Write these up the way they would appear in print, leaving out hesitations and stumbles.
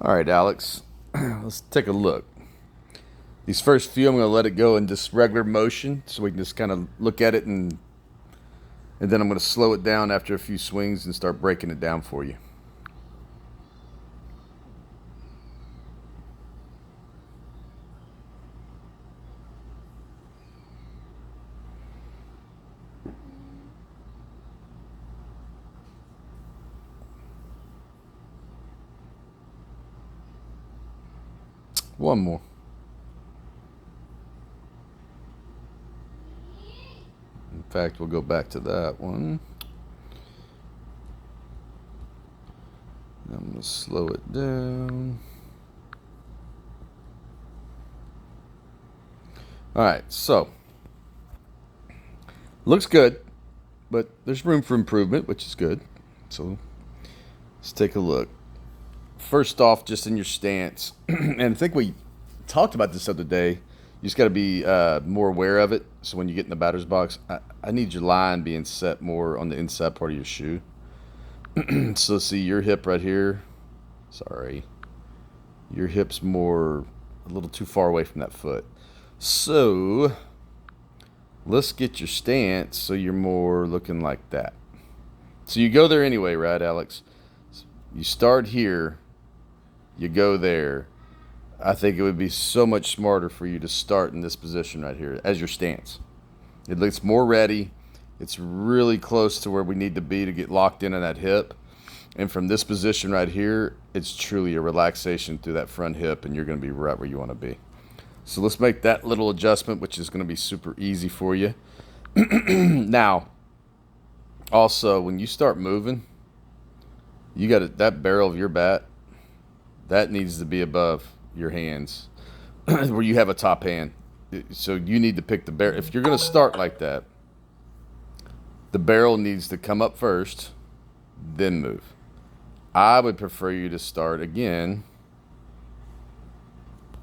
All right, Alex, let's take a look. These first few, I'm going to let it go in just regular motion so we can just kind of look at it, and then I'm going to slow it down after a few swings and start breaking it down for you. One more. In fact, we'll go back to that one. I'm going to slow it down. All right, so looks good, but there's room for improvement, which is good. So let's take a look. First off, just in your stance, and I think we talked about this the other day. You just got to be more aware of it. So when you get in the batter's box, I need your line being set more on the inside part of your shoe. So see your hip right here. Sorry, your hip's more a little too far away from that foot. So let's get your stance so you're more looking like that. So you go there anyway, right, Alex? You start here, you go there. I think it would be so much smarter for you to start in this position right here as your stance. It looks more ready. It's really close to where we need to be to get locked in on that hip. And from this position right here, it's truly a relaxation through that front hip, and you're going to be right where you want to be. So let's make that little adjustment, which is going to be super easy for you. Now, also, when you start moving, you got that barrel of your bat, that needs to be above your hands where you have a top hand. So you need to pick the barrel. If you're going to start like that, the barrel needs to come up first, then move. I would prefer you to start again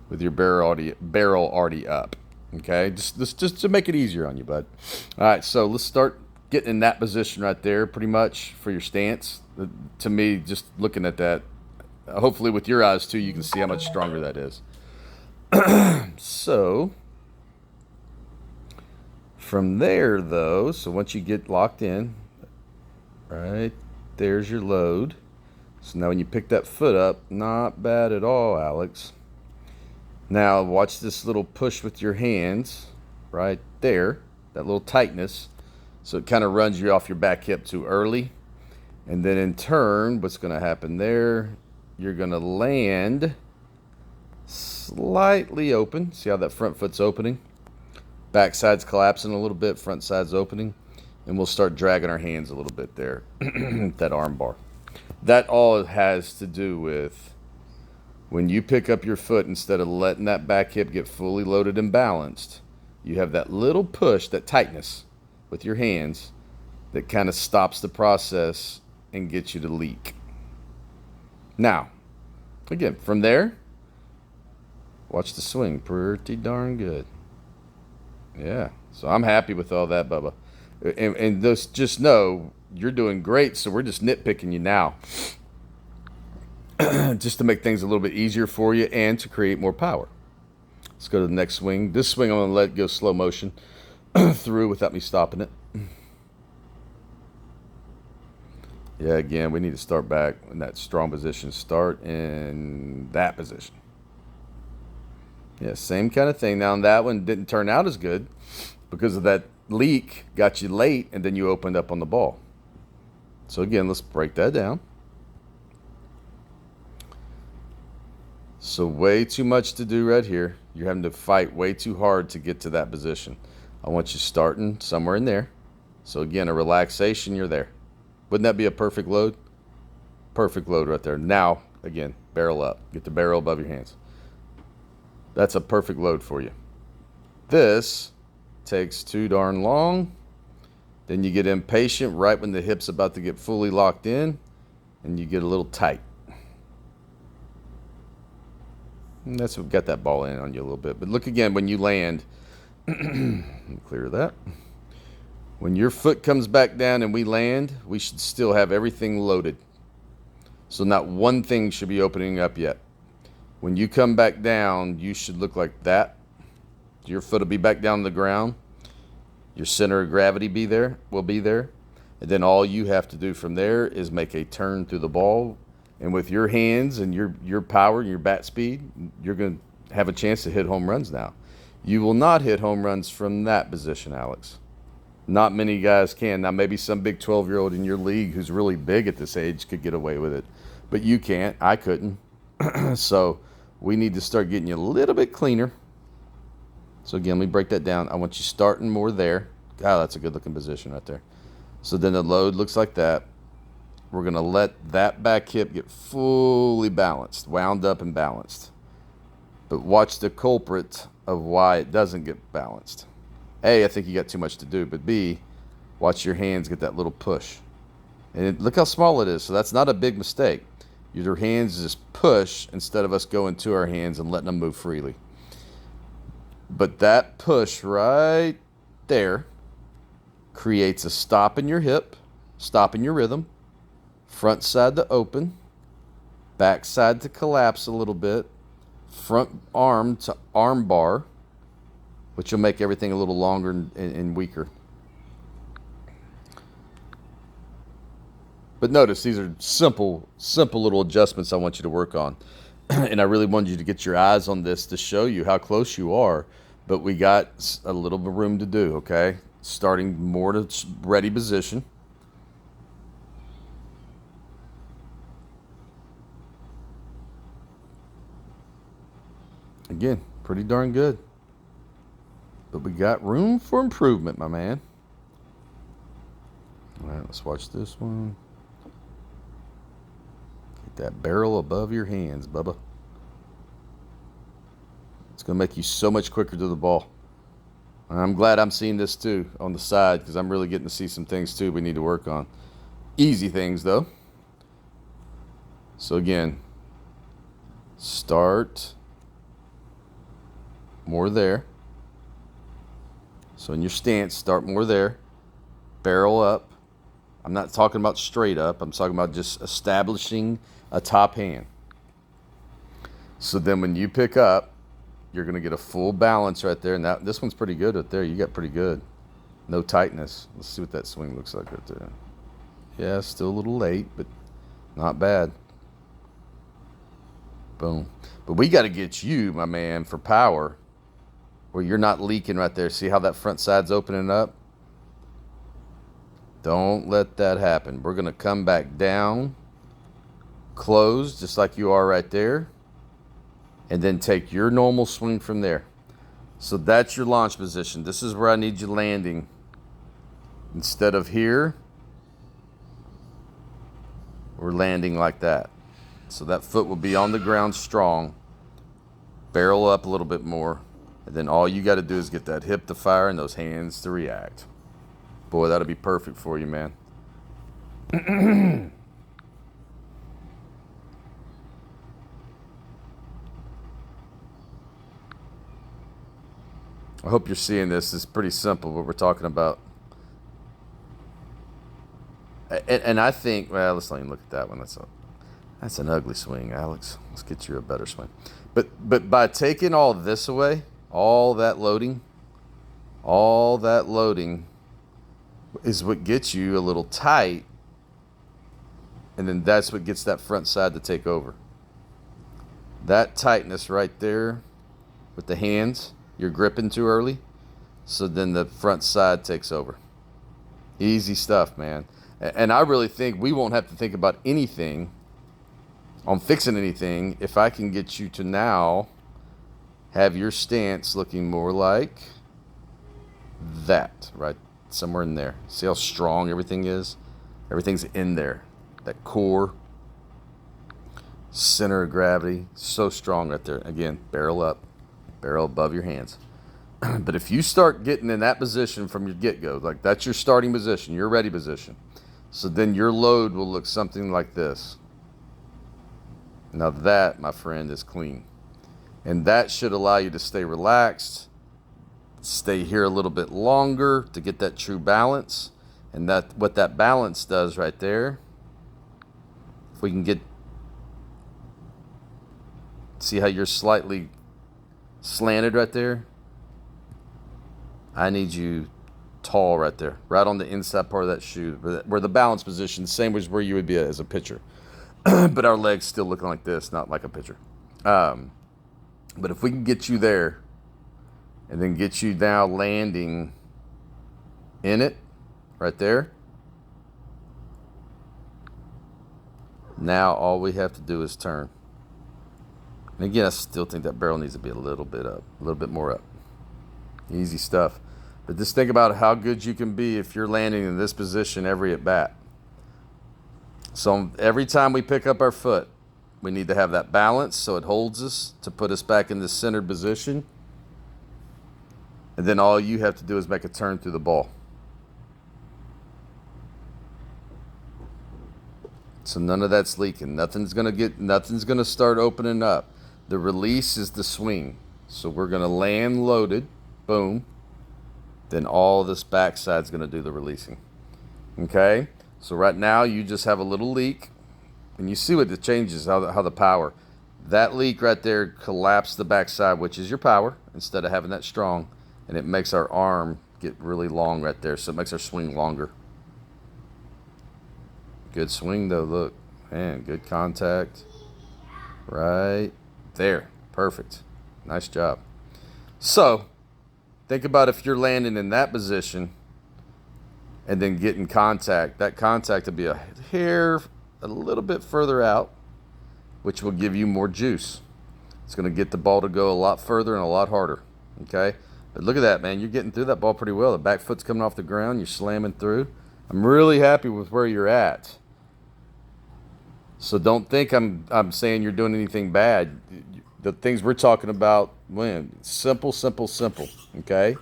with your barrel already up. Okay, just to make it easier on you, bud. All right, so let's start getting in that position right there, pretty much for your stance. To me, just looking at that, hopefully with your eyes too, you can see how much stronger that is. So from there, though, so once you get locked in, right there's your load. So now when you pick that foot up, not bad at all, Alex. Now watch this little push with your hands right there, that little tightness. So it kind of runs you off your back hip too early. And then in turn, what's going to happen there, you're going to land slightly open. See how that front foot's opening? Back side's collapsing a little bit, front side's opening. And we'll start dragging our hands a little bit there, that arm bar. That all has to do with when you pick up your foot, instead of letting that back hip get fully loaded and balanced, you have that little push, that tightness with your hands that kind of stops the process and gets you to leak. Now, again, from there, watch the swing. Pretty darn good. Yeah, so I'm happy with all that, Bubba. And just know you're doing great, so we're just nitpicking you now. Just to make things a little bit easier for you and to create more power. Let's go to the next swing. This swing I'm going to let go slow motion through without me stopping it. Yeah, again, we need to start back in that strong position. Start in that position. Yeah, same kind of thing. Now, that one didn't turn out as good because of that leak. Got you late, and then you opened up on the ball. So, again, let's break that down. So way too much to do right here. You're having to fight way too hard to get to that position. I want you starting somewhere in there. So again, a relaxation, you're there. Wouldn't that be a perfect load? Perfect load right there. Now, again, barrel up. Get the barrel above your hands. That's a perfect load for you. This takes too darn long. Then you get impatient right when the hip's about to get fully locked in, and you get a little tight. And that's what got that ball in on you a little bit. But look again, when you land, clear that. When your foot comes back down and we land, we should still have everything loaded. So not one thing should be opening up yet. When you come back down, you should look like that. Your foot will be back down on the ground. Your center of gravity will be there. And then all you have to do from there is make a turn through the ball. And with your hands and your power and your bat speed, you're going to have a chance to hit home runs now. You will not hit home runs from that position, Alex. Not many guys can. Now, maybe some big 12-year-old in your league who's really big at this age could get away with it. But you can't. I couldn't. So we need to start getting you a little bit cleaner. So again, let me break that down. I want you starting more there. God, that's a good-looking position right there. So then the load looks like that. We're going to let that back hip get fully balanced, wound up and balanced. But watch the culprit of why it doesn't get balanced. A, I think you got too much to do. But B, watch your hands get that little push. And look how small it is. So that's not a big mistake. Your hands just push instead of us going to our hands and letting them move freely. But that push right there creates a stop in your hip, stop in your rhythm, front side to open, back side to collapse a little bit, front arm to arm bar, which will make everything a little longer and weaker. But notice these are simple little adjustments I want you to work on. And I really wanted you to get your eyes on this to show you how close you are. But we got a little bit of room to do, okay? Starting more to ready position. Again, pretty darn good. But we got room for improvement, my man. All right, let's watch this one. Get that barrel above your hands, Bubba. It's going to make you so much quicker to the ball. And I'm glad I'm seeing this too on the side because I'm really getting to see some things too we need to work on. Easy things though. So again, start more there. So in your stance, start more there. Barrel up. I'm not talking about straight up. I'm talking about just establishing a top hand. So then when you pick up, you're going to get a full balance right there. And this one's pretty good right there. You got pretty good. No tightness. Let's see what that swing looks like right there. Yeah, still a little late, but not bad. Boom. But we got to get you, my man, for power where you're not leaking right there. See how that front side's opening up? Don't let that happen. We're going to come back down, close just like you are right there, and then take your normal swing from there. So that's your launch position. This is where I need you landing. Instead of here, we're landing like that. So that foot will be on the ground strong. Barrel up a little bit more. And then all you got to do is get that hip to fire and those hands to react. Boy, that'll be perfect for you, man. I hope you're seeing this. It's pretty simple what we're talking about. And I think, well, let's not even look at that one. That's an ugly swing, Alex. Let's get you a better swing. But by taking all this away, all that loading is what gets you a little tight, and then that's what gets that front side to take over. That tightness right there with the hands, you're gripping too early, so then the front side takes over. Easy stuff, man. And I really think we won't have to think about anything on fixing anything if I can get you to now have your stance looking more like that, right? Somewhere in there. See how strong everything is? Everything's in there. That core, center of gravity, so strong right there. Again, barrel up, barrel above your hands. But if you start getting in that position from your get-go, like that's your starting position, your ready position, so then your load will look something like this. Now that, my friend, is clean. And that should allow you to stay relaxed, stay here a little bit longer to get that true balance. And that what that balance does right there, if we can see See how you're slightly slanted right there? I need you tall right there, right on the inside part of that shoe, where the balance position, same as where you would be as a pitcher. But our legs still looking like this, not like a pitcher. But if we can get you there, and then get you now landing in it, right there. Now all we have to do is turn. And again, I still think that barrel needs to be a little bit up, a little bit more up. Easy stuff. But just think about how good you can be if you're landing in this position every at bat. So every time we pick up our foot, we need to have that balance so it holds us to put us back in this centered position. And then all you have to do is make a turn through the ball. So none of that's leaking. Nothing's gonna start opening up. The release is the swing. So we're gonna land loaded, boom. Then all this backside's gonna do the releasing. Okay? So right now you just have a little leak. And you see what it changes, how the power. That leak right there collapsed the backside, which is your power, instead of having that strong. And it makes our arm get really long right there. So it makes our swing longer. Good swing though, look. Man, good contact. Right there. Perfect. Nice job. So, think about if you're landing in that position and then getting contact. That contact will be a hair, a little bit further out, which will give you more juice. It's going to get the ball to go a lot further and a lot harder. Okay? But look at that, man. You're getting through that ball pretty well. The back foot's coming off the ground. You're slamming through. I'm really happy with where you're at. So don't think I'm saying you're doing anything bad. The things we're talking about, man, simple, okay?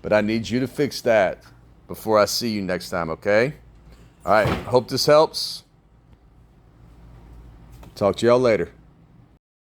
But I need you to fix that before I see you next time, okay? All right, hope this helps. Talk to y'all later.